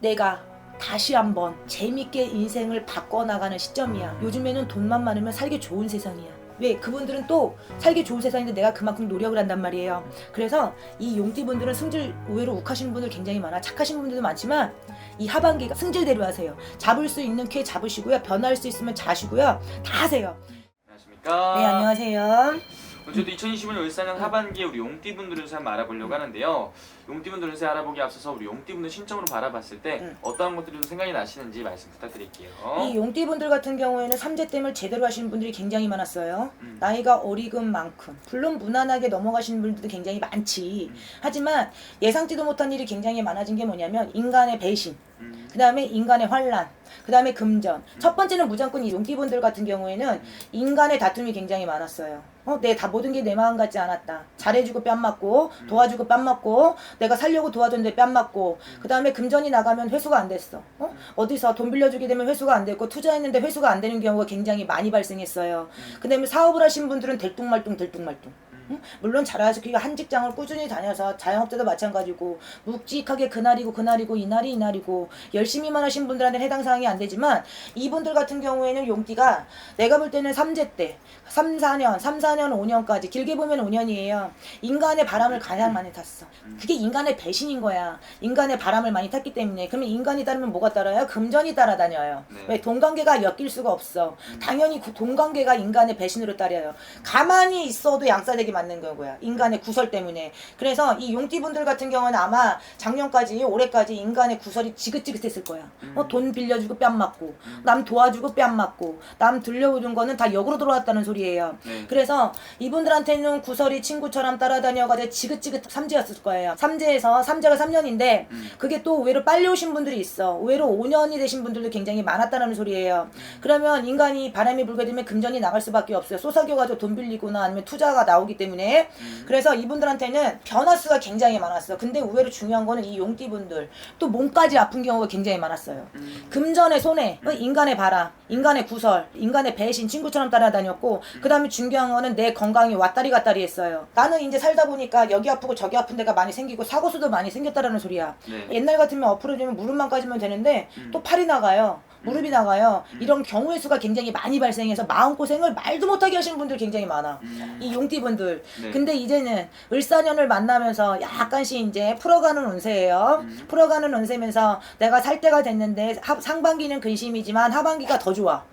내가 다시 한번 재밌게 인생을 바꿔나가는 시점이야. 요즘에는 돈만 많으면 살기 좋은 세상이야. 왜? 그분들은 또 살기 좋은 세상인데 내가 그만큼 노력을 한단 말이에요. 그래서 이 용띠분들은 승질 의외로 욱하시는 분들 굉장히 많아. 착하신 분들도 많지만 이 하반기가 승질대로 하세요. 잡을 수 있는 쾌 잡으시고요. 변할 수 있으면 자시고요. 다 하세요. 안녕하십니까. 네, 안녕하세요. 저도 2025년 울산형 하반기에 우리 용띠분들 운세 한번 알아보려고 하는데요. 용띠분들 운세 알아보기 앞서서 우리 용띠분들 신청으로 바라봤을 때 어떠한 것들이 좀 생각이 나시는지 말씀 부탁드릴게요. 이 용띠분들 같은 경우에는 삼재댐을 제대로 하시는 분들이 굉장히 많았어요. 나이가 어리금 많군. 물론 무난하게 넘어가시는 분들도 굉장히 많지. 하지만 예상치도 못한 일이 굉장히 많아진 게 뭐냐면 인간의 배신, 그 다음에 인간의 환란, 그 다음에 금전. 첫 번째는 무조건 이 용띠분들 같은 경우에는 인간의 다툼이 굉장히 많았어요. 다 모든 게 내 마음 같지 않았다. 잘해주고 뺨 맞고, 도와주고 뺨 맞고, 내가 살려고 도와줬는데 뺨 맞고, 그 다음에 금전이 나가면 회수가 안 됐어. 어디서 돈 빌려주게 되면 회수가 안 됐고, 투자했는데 회수가 안 되는 경우가 굉장히 많이 발생했어요. 그 다음에 사업을 하신 분들은 들뚱말뚱. 물론 잘하시기가 한 직장을 꾸준히 다녀서 자영업자도 마찬가지고 묵직하게 그날이고 이날이고 열심히만 하신 분들한테는 해당 사항이 안 되지만 이분들 같은 경우에는 용띠가 내가 볼 때는 삼재 때 3, 4년, 5년까지 길게 보면 5년이에요. 인간의 바람을 가장 많이 탔어. 그게 인간의 배신인 거야. 인간의 바람을 많이 탔기 때문에. 그러면 인간이 따르면 뭐가 따라요? 금전이 따라다녀요. 네. 왜? 돈관계가 엮일 수가 없어. 당연히 돈관계가 인간의 배신으로 따라요. 가만히 있어도 양싸대기 맞는 거고요. 인간의 구설 때문에. 그래서 이 용띠분들 같은 경우는 아마 작년까지 올해까지 인간의 구설이 지긋지긋했을 거야. 돈 빌려주고 뺨 맞고 남 도와주고 뺨 맞고 남 들려오는 거는 다 역으로 돌아왔다는 소리예요. 네. 그래서 이분들한테는 구설이 친구처럼 따라다녀가지고 지긋지긋 삼재였을 거예요. 삼재가 3년인데 그게 또 의외로 빨리 오신 분들이 있어. 의외로 5년이 되신 분들도 굉장히 많았다는 소리예요. 그러면 인간이 바람이 불게 되면 금전이 나갈 수밖에 없어요. 쏘사겨가지고 돈 빌리거나 아니면 투자가 나오기 때문에. 그래서 이분들한테는 변화수가 굉장히 많았어. 근데 의외로 중요한 거는 이 용띠분들 또 몸까지 아픈 경우가 굉장히 많았어요. 금전의 손해, 인간의 바람, 인간의 구설, 인간의 배신, 친구처럼 따라다녔고 그 다음에 중요한 거는 내 건강이 왔다리 갔다리 했어요. 나는 이제 살다 보니까 여기 아프고 저기 아픈 데가 많이 생기고 사고수도 많이 생겼다라는 소리야. 네. 옛날 같으면 엎어지면 무릎만 까지면 되는데 또 팔이 나가요. 무릎이 나가요. 이런 경우의 수가 굉장히 많이 발생해서 마음고생을 말도 못하게 하시는 분들 굉장히 많아. 이 용띠분들. 네. 근데 이제는 을사년을 만나면서 약간씩 이제 풀어가는 운세예요. 풀어가는 운세면서 내가 살 때가 됐는데 상반기는 근심이지만 하반기가 더 좋아.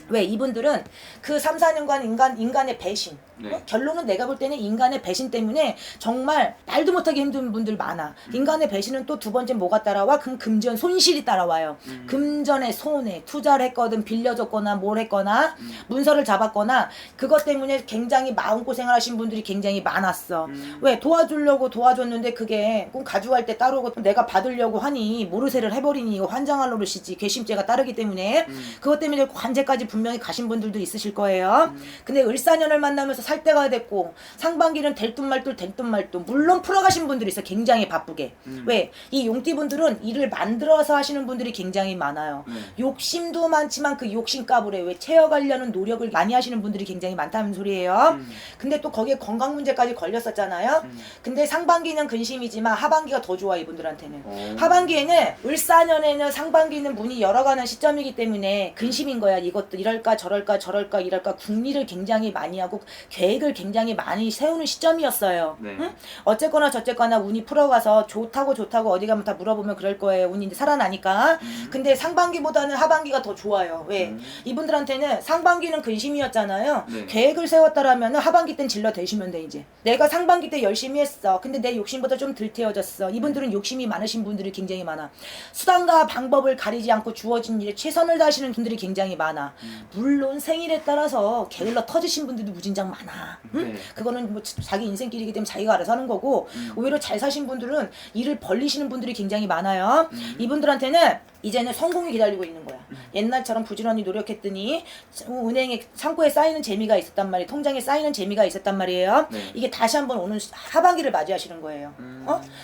왜? 이분들은 그 3, 4년간 인간의 배신. 네. 결론은 내가 볼 때는 인간의 배신 때문에 정말 말도 못하게 힘든 분들 많아. 인간의 배신은 또 두 번째 뭐가 따라와? 금전 손실이 따라와요. 금전의 손해, 투자를 했거든, 빌려줬거나 뭘 했거나 문서를 잡았거나 그것 때문에 굉장히 마음고생을 하신 분들이 굉장히 많았어. 왜? 도와주려고 도와줬는데 그게 꼭 가져갈 때 따르고 내가 받으려고 하니 모르쇠를 해버리니 이거 환장할 노릇이지. 괘씸죄가 따르기 때문에 그것 때문에 관제까지 분명히 가신 분들도 있으실 거예요. 근데 을사년을 만나면서 살 때가 됐고 상반기는 될 듯 말 듯 물론 풀어가신 분들이 있어. 굉장히 바쁘게. 왜? 이 용띠분들은 일을 만들어서 하시는 분들이 굉장히 많아요. 욕심도 많지만 그 욕심 까불에 왜 채워가려는 노력을 많이 하시는 분들이 굉장히 많다는 소리예요. 근데 또 거기에 건강 문제까지 걸렸었잖아요. 근데 상반기는 근심이지만 하반기가 더 좋아. 이분들한테는. 하반기에는 을사년에는 상반기는 문이 열어가는 시점이기 때문에 근심인 거야. 이것도 이럴까 저럴까 궁리를 굉장히 많이 하고 계획을 굉장히 많이 세우는 시점이었어요. 네. 응? 어쨌거나 저쨌거나 운이 풀어가서 좋다고 어디 가면 다 물어보면 그럴 거예요. 운이 이제 살아나니까. 근데 상반기보다는 하반기가 더 좋아요. 왜? 이분들한테는 상반기는 근심이었잖아요. 네. 계획을 세웠다라면 하반기 땐 질러 대시면 돼. 이제 내가 상반기 때 열심히 했어. 근데 내 욕심보다 좀 들태워졌어. 이분들은 욕심이 많으신 분들이 굉장히 많아. 수단과 방법을 가리지 않고 주어진 일에 최선을 다하시는 분들이 굉장히 많아. 물론 생일에 따라서 게을러 터지신 분들도 무진장 많아. 응? 네. 그거는 뭐 자기 인생길이기 때문에 자기가 알아서 하는 거고 오히려 잘 사신 분들은 일을 벌리시는 분들이 굉장히 많아요. 이분들한테는 이제는 성공이 기다리고 있는 거야. 옛날처럼 부지런히 노력했더니 은행에 창고에 쌓이는 재미가 있었단 말이에요. 통장에 쌓이는 재미가 있었단 말이에요. 네. 이게 다시 한번 오는 하반기를 맞이하시는 거예요.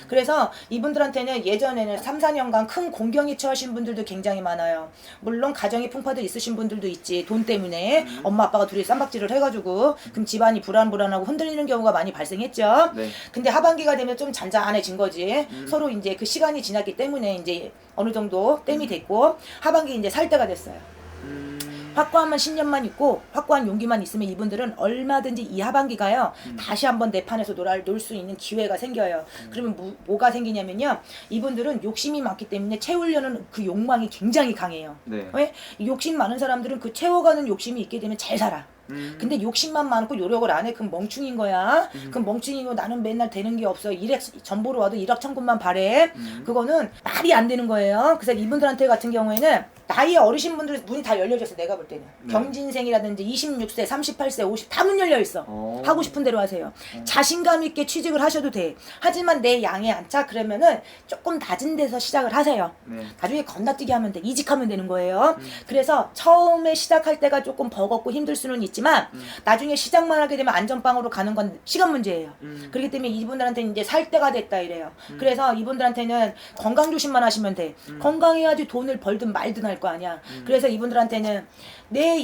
그래서 이분들한테는 예전에는 3, 4년간 큰 공경에 처하신 분들도 굉장히 많아요. 물론 가정의 풍파도 있으신 분들도 있지. 돈 때문에 엄마 아빠가 둘이 쌈박질을 해가지고 그럼 집안이 불안불안하고 흔들리는 경우가 많이 발생했죠. 네. 근데 하반기가 되면 좀 잔잔해진 거지. 서로 이제 그 시간이 지났기 때문에 이제 어느 정도 땜이 됐고 하반기 이제 살 때가 됐어요. 확고한 신념만 있고 확고한 용기만 있으면 이분들은 얼마든지 이 하반기가요 다시 한번 내 판에서 놀 수 있는 기회가 생겨요. 그러면 뭐가 생기냐면요, 이분들은 욕심이 많기 때문에 채우려는 그 욕망이 굉장히 강해요. 네. 왜? 욕심 많은 사람들은 그 채워가는 욕심이 있게 되면 잘 살아. 근데 욕심만 많고 노력을 안 해. 그럼 멍충인 거야. 그럼 멍충이고 나는 맨날 되는 게 없어. 전보로 와도 일확천금만 바래. 그거는 말이 안 되는 거예요. 그래서 이분들한테 같은 경우에는 나이 어르신분들 문이 다 열려졌어. 내가 볼 때는. 네. 경진생이라든지 26세, 38세, 50 다 문 열려 있어. 하고 싶은 대로 하세요. 자신감 있게 취직을 하셔도 돼. 하지만 내 양에 안 차. 그러면은 조금 낮은 데서 시작을 하세요. 네. 나중에 건너뛰기 하면 돼. 이직하면 되는 거예요. 그래서 처음에 시작할 때가 조금 버겁고 힘들 수는 있지만 나중에 시작만 하게 되면 안전빵으로 가는 건 시간 문제예요. 그렇기 때문에 이분들한테는 이제 살 때가 됐다 이래요. 그래서 이분들한테는 건강 조심만 하시면 돼. 건강해야지 돈을 벌든 말든 할 거 아니야. 그래서 이분들한테는 내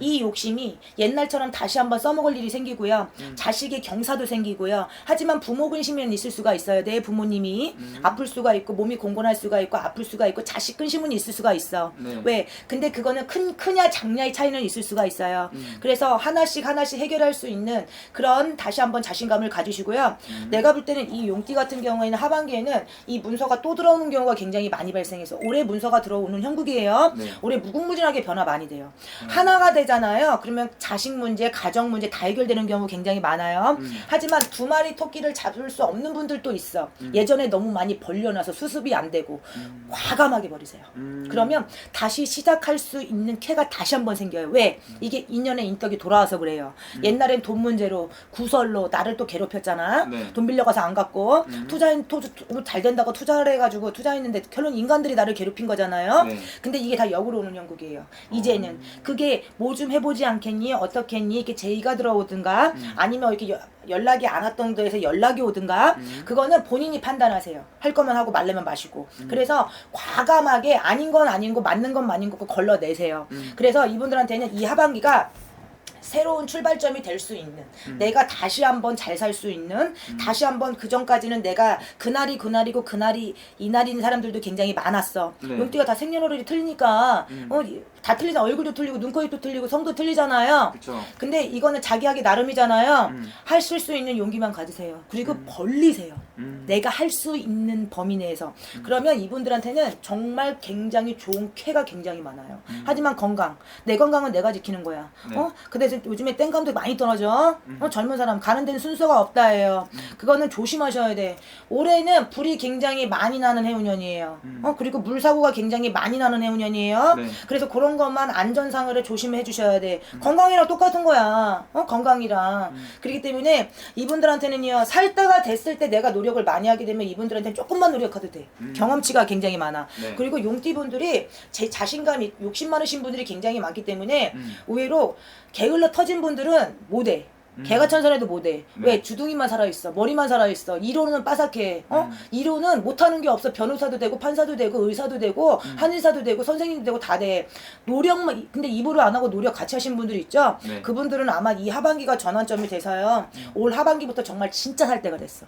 이 욕심이 옛날처럼 다시 한번 써먹을 일이 생기고요. 자식의 경사도 생기고요. 하지만 부모 근심은 있을 수가 있어요. 내 부모님이 아플 수가 있고 몸이 공곤할 수가 있고 아플 수가 있고 자식 근심은 있을 수가 있어. 네. 왜? 근데 그거는 크냐 작냐의 차이는 있을 수가 있어요. 그래서 하나씩 해결할 수 있는 그런 다시 한번 자신감을 가지시고요. 내가 볼 때는 이 용띠 같은 경우에는 하반기에는 이 문서가 또 들어오는 경우가 굉장히 많이 발생해서 올해 문서가 들어오는 형국이에요. 네. 올해 무궁무진하게 변화 많이 돼요. 하나가 되잖아요. 그러면 자식 문제, 가정 문제 다 해결되는 경우 굉장히 많아요. 하지만 두 마리 토끼를 잡을 수 없는 분들도 있어. 예전에 너무 많이 벌려놔서 수습이 안 되고 과감하게 버리세요. 그러면 다시 시작할 수 있는 쾌가 다시 한번 생겨요. 왜? 이게 인연의 인덕이 돌아와서 그래요. 옛날엔 돈 문제로 구설로 나를 또 괴롭혔잖아. 네. 돈 빌려가서 안 갚고 잘 된다고 투자를 해가지고 투자했는데 결론 인간들이 나를 괴롭힌 거잖아요. 네. 근데 이게 다 역으로 오는 형국이에요. 이제는 그게 뭐 좀 해보지 않겠니? 어떻겠니? 이렇게 제의가 들어오든가 아니면 이렇게 연락이 안 왔던 데에서 연락이 오든가 그거는 본인이 판단하세요. 할 거면 하고 말려면 마시고. 그래서 과감하게 아닌 건 아닌 거 맞는 건 맞는 거 걸러내세요. 그래서 이분들한테는 이 하반기가 새로운 출발점이 될 수 있는 내가 다시 한번 잘 살 수 있는 다시 한번 그 전까지는 내가 그날이 그날이고 그날이 이날인 사람들도 굉장히 많았어. 네. 용띠가 다 생년월일이 틀리니까 다 틀리잖아. 얼굴도 틀리고 눈코입도 틀리고 성도 틀리잖아요. 그쵸. 근데 이거는 자기 하기 나름이잖아요. 하실 수 있는 용기만 가지세요. 그리고 벌리세요. 내가 할 수 있는 범위 내에서. 그러면 이분들한테는 정말 굉장히 좋은 쾌가 굉장히 많아요. 하지만 건강. 내 건강은 내가 지키는 거야. 네. 근데 요즘에 땡감도 많이 떨어져. 젊은 사람 가는 데는 순서가 없다예요. 그거는 조심하셔야 돼. 올해는 불이 굉장히 많이 나는 해운년이에요. 그리고 물사고가 굉장히 많이 나는 해운년이에요. 네. 그래서 그런 것만 안전상으로 조심해 주셔야 돼. 건강이랑 똑같은 거야. 건강이랑. 그렇기 때문에 이분들한테는요, 살 때가 됐을 때 내가 노력을 많이 하게 되면 이분들한테는 조금만 노력해도 돼. 경험치가 굉장히 많아. 네. 그리고 용띠분들이 제 자신감이 욕심 많으신 분들이 굉장히 많기 때문에 의외로 게을러 터진 분들은 못해. 개가 천선해도 못해. 네. 왜? 주둥이만 살아있어. 머리만 살아있어. 이론은 빠삭해. 이론은 못하는 게 없어. 변호사도 되고 판사도 되고 의사도 되고 한의사도 되고 선생님도 되고 다 돼. 노력만. 근데 입으로 안 하고 노력 같이 하신 분들이 있죠. 네. 그분들은 아마 이 하반기가 전환점이 돼서요. 올 하반기부터 정말 진짜 살 때가 됐어.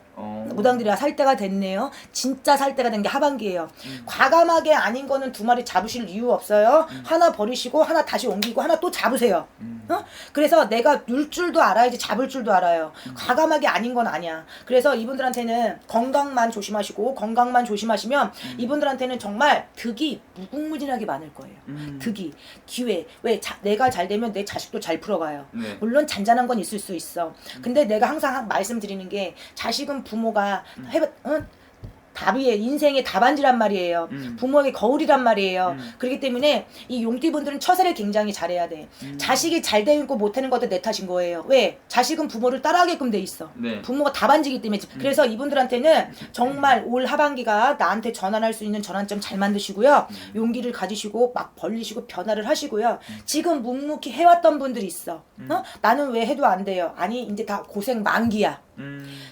무당들이 살 때가 됐네요. 진짜 살 때가 된 게 하반기예요. 과감하게 아닌 거는 두 마리 잡으실 이유 없어요. 하나 버리시고 하나 다시 옮기고 하나 또 잡으세요. 그래서 내가 눌 줄도 알아야지 잡을 줄도 알아요. 과감하게 아닌 건 아니야. 그래서 이분들한테는 건강만 조심하시면 이분들한테는 정말 득이 무궁무진하게 많을 거예요. 득이, 기회. 왜? 내가 잘 되면 내 자식도 잘 풀어가요. 네. 물론 잔잔한 건 있을 수 있어. 근데 내가 항상 말씀드리는 게 자식은 부모가 답이에요. 인생의 답안지란 말이에요. 부모에게 거울이란 말이에요. 그렇기 때문에 이 용띠분들은 처세를 굉장히 잘해야 돼. 자식이 잘 되고 못하는 것도 내 탓인 거예요. 왜? 자식은 부모를 따라하게끔 돼 있어. 네. 부모가 답안지기 때문에. 그래서 이분들한테는 정말 올 하반기가 나한테 전환할 수 있는 전환점 잘 만드시고요. 용기를 가지시고 막 벌리시고 변화를 하시고요. 지금 묵묵히 해왔던 분들이 있어. 나는 왜 해도 안 돼요? 아니 이제 다 고생 만기야.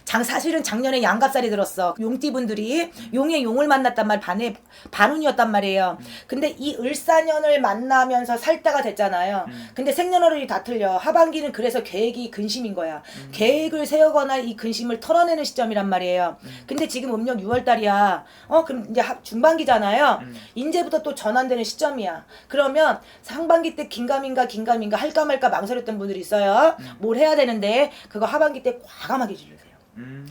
사실은 작년에 양갑살이 들었어. 용띠분들이 용의 용을 만났단 말 반운이었단 말이에요. 근데 이 을사년을 만나면서 살다가 됐잖아요. 근데 생년월일이 다 틀려. 하반기는 그래서 계획이 근심인 거야. 계획을 세우거나 이 근심을 털어내는 시점이란 말이에요. 근데 지금 음력 6월달이야. 그럼 이제 중반기잖아요. 이제부터 또 전환되는 시점이야. 그러면 상반기 때 긴가민가 할까 말까 망설였던 분들이 있어요. 뭘 해야 되는데 그거 하반기 때 과감하게 질르세요.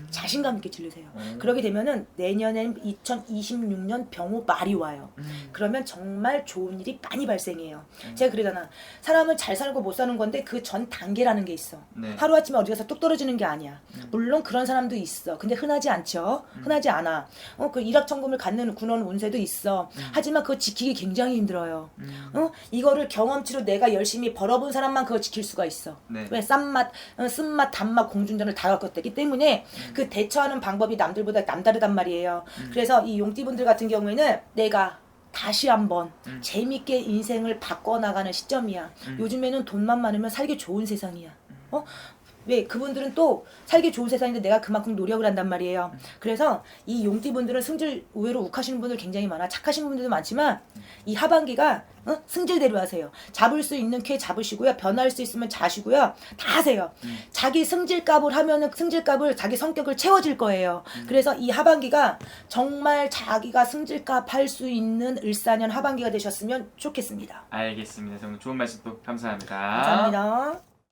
자신감 있게 질르세요. 그러게 되면은 내년엔 2026년 병호 말이 와요. 그러면 정말 좋은 일이 많이 발생해요. 제가 그러잖아. 사람은 잘 살고 못 사는 건데 그 전 단계라는 게 있어. 네. 하루아침에 어디 가서 뚝 떨어지는 게 아니야. 물론 그런 사람도 있어. 근데 흔하지 않죠. 흔하지 않아. 그 일확천금을 갖는 군원 운세도 있어. 하지만 그거 지키기 굉장히 힘들어요. 이거를 경험치로 내가 열심히 벌어본 사람만 그거 지킬 수가 있어. 네. 왜 쓴맛, 단맛, 공중전을 다 겪었기 때문에 그 대처하는 방법이 남들보다 남다르단 말이에요. 그래서 이 용띠분들 같은 경우에는 내가 다시 한번 재밌게 인생을 바꿔나가는 시점이야. 요즘에는 돈만 많으면 살기 좋은 세상이야. 왜? 그분들은 또 살기 좋은 세상인데 내가 그만큼 노력을 한단 말이에요. 그래서 이 용띠분들은 승질 의외로 욱하시는 분들 굉장히 많아. 착하신 분들도 많지만 이 하반기가 승질대로 하세요. 잡을 수 있는 쾌 잡으시고요. 변할 수 있으면 자시고요. 다 하세요. 자기 승질값을 하면은 승질값을 자기 성격을 채워질 거예요. 그래서 이 하반기가 정말 자기가 승질값 할 수 있는 을사년 하반기가 되셨으면 좋겠습니다. 알겠습니다. 정말 좋은 말씀 또 감사합니다. 감사합니다.